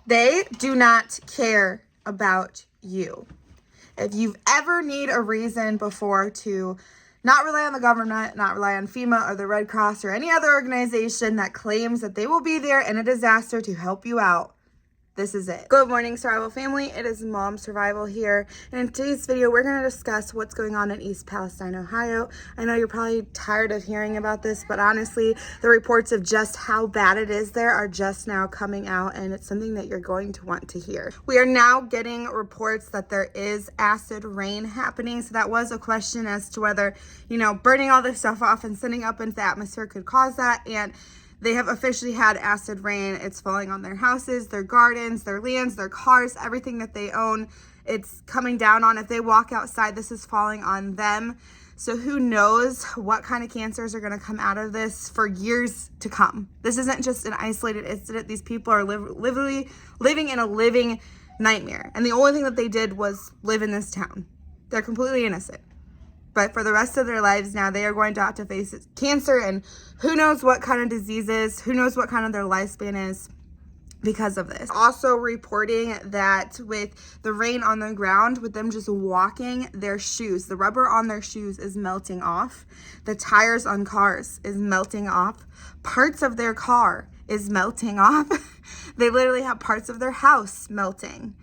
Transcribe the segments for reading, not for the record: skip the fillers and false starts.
They do not care about you. If you've ever need a reason before to not rely on the government, not rely on FEMA or the Red Cross or any other organization that claims that they will be there in a disaster to help you out, this is it. Good morning, Survival family. It is Mom Survival here. And in today's video, we're going to discuss what's going on in East Palestine, Ohio. I know you're probably tired of hearing about this, but honestly, the reports of just how bad it is there are just now coming out, and it's something that you're going to want to hear. We are now getting reports that there is acid rain happening. So that was a question as to whether, burning all this stuff off and sending up into the atmosphere could cause that. And they have officially had acid rain. It's falling on their houses, their gardens, their lands, their cars, everything that they own. It's coming down on. If they walk outside, this is falling on them. So who knows what kind of cancers are going to come out of this for years to come. This isn't just an isolated incident. These people are literally living in a living nightmare. And the only thing that they did was live in this town. They're completely innocent. But for the rest of their lives now, they are going to have to face cancer and who knows what kind of diseases, who knows what kind of their lifespan is because of this. Also reporting that with the rain on the ground, with them just walking, their shoes, the rubber on their shoes is melting off. The tires on cars is melting off. Parts of their car is melting off. They literally have parts of their house melting.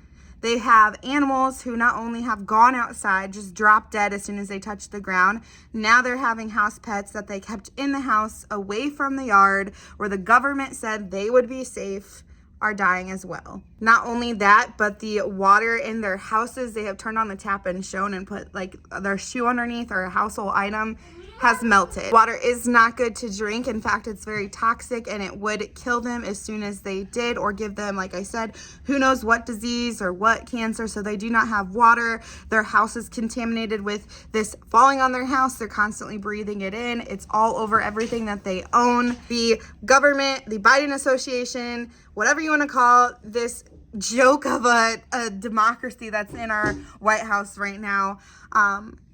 They have animals who not only have gone outside, just dropped dead as soon as they touch the ground. Now they're having house pets that they kept in the house away from the yard where the government said they would be safe are dying as well. Not only that, but the water in their houses, they have turned on the tap and shown and put like their shoe underneath or a household item has melted. Water is not good to drink. In fact, it's very toxic and it would kill them as soon as they did or give them, like I said, who knows what disease or what cancer. So they do not have water. Their house is contaminated with this falling on their house. They're constantly breathing it in. It's all over everything that they own. The government, the Biden Association, whatever you want to call this joke of a democracy that's in our White House right now,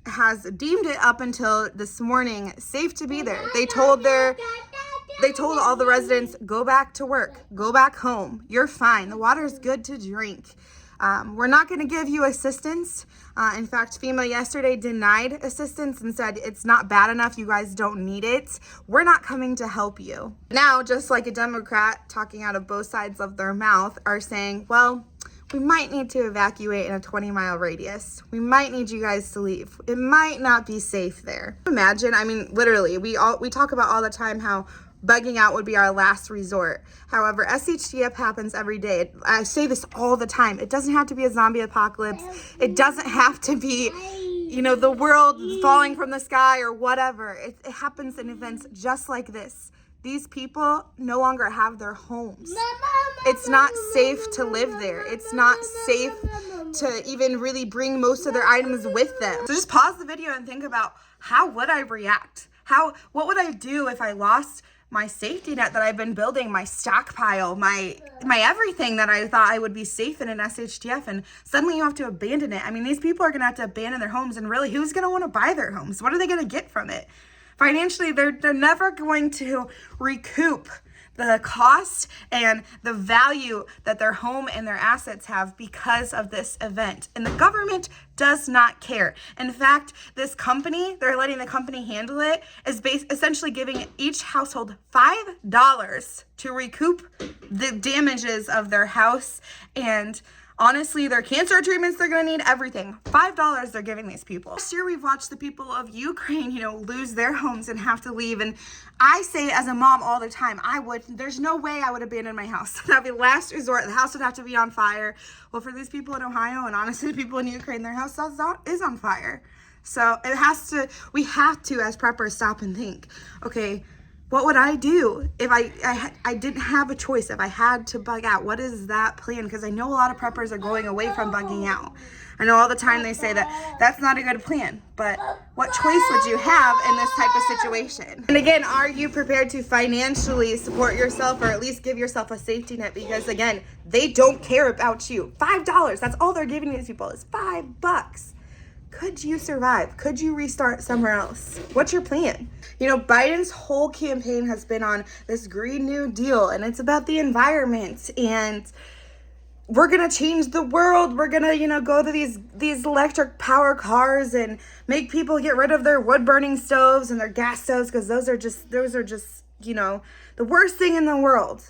has deemed it up until this morning safe to be there. They told all the residents, go back to work, go back home. You're fine. The water is good to drink. We're not going to give you assistance. In fact, FEMA yesterday denied assistance and said it's not bad enough. You guys don't need it. We're not coming to help you. Now, just like a Democrat talking out of both sides of their mouth are saying, well, we might need to evacuate in a 20-mile radius. We might need you guys to leave. It might not be safe there. Imagine, literally, we talk about all the time how bugging out would be our last resort. However, SHTF happens every day. I say this all the time. It doesn't have to be a zombie apocalypse. It doesn't have to be, the world falling from the sky or whatever. It happens in events just like this. These people no longer have their homes. It's not safe to live there. It's not safe to even really bring most of their items with them. So just pause the video and think about, how would I react? What would I do if I lost my safety net that I've been building, my stockpile, my everything that I thought I would be safe in an SHTF, and suddenly you have to abandon it? These people are gonna have to abandon their homes, and really, who's gonna wanna buy their homes? What are they gonna get from it? Financially, they're never going to recoup the cost and the value that their home and their assets have because of this event. And the government does not care. In fact, this company, they're letting the company handle it, is essentially giving each household $5 to recoup the damages of their house and honestly, their cancer treatments, they're going to need everything. $5 they're giving these people. Last year, we've watched the people of Ukraine, lose their homes and have to leave. And I say as a mom all the time, there's no way I would abandon my house. That'd be last resort. The house would have to be on fire. Well, for these people in Ohio and honestly, the people in Ukraine, their house is on fire. So we have to, as preppers, stop and think, okay, what would I do if I didn't have a choice, if I had to bug out? What is that plan? Because I know a lot of preppers are going away from bugging out. I know all the time they say that that's not a good plan, but what choice would you have in this type of situation? And again, are you prepared to financially support yourself or at least give yourself a safety net? Because again, they don't care about you. $5, that's all they're giving these people is $5. Could you survive? Could you restart somewhere else? What's your plan? Biden's whole campaign has been on this Green New Deal, and it's about the environment. And we're gonna change the world. We're gonna, go to these electric power cars and make people get rid of their wood burning stoves and their gas stoves, because those are just, the worst thing in the world.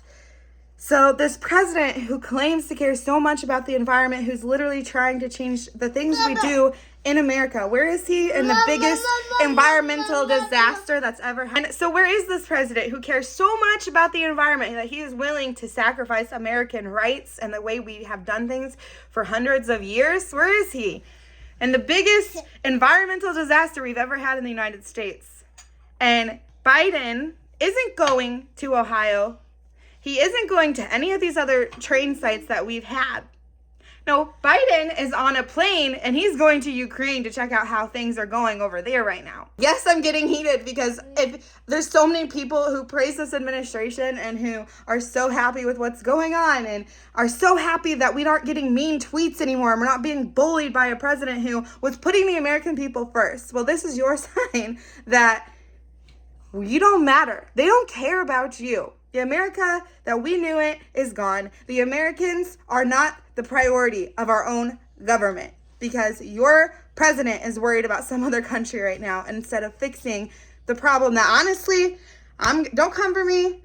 So this president who claims to care so much about the environment, who's literally trying to change the things we do in America, where is he in the biggest environmental disaster that's ever happened? So where is this president who cares so much about the environment that he is willing to sacrifice American rights and the way we have done things for hundreds of years? Where is he? And the biggest environmental disaster we've ever had in the United States. And Biden isn't going to Ohio. He isn't going to any of these other train sites that we've had. No, Biden is on a plane and he's going to Ukraine to check out how things are going over there right now. Yes, I'm getting heated because if there's so many people who praise this administration and who are so happy with what's going on and are so happy that we aren't getting mean tweets anymore and we're not being bullied by a president who was putting the American people first. Well, this is your sign that you don't matter. They don't care about you. The America that we knew it is gone. The Americans are not the priority of our own government because your president is worried about some other country right now instead of fixing the problem that, honestly, don't come for me.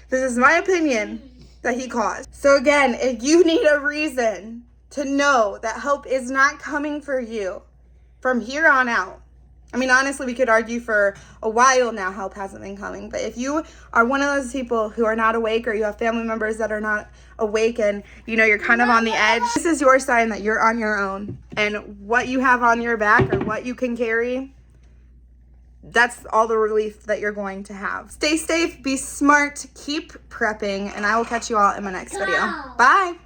This is my opinion that he caused. So again, if you need a reason to know that hope is not coming for you from here on out, I mean, honestly, we could argue for a while now help hasn't been coming. But if you are one of those people who are not awake, or you have family members that are not awake and, you're kind of on the edge, this is your sign that you're on your own. And what you have on your back or what you can carry, that's all the relief that you're going to have. Stay safe, be smart, keep prepping, and I will catch you all in my next video. Bye.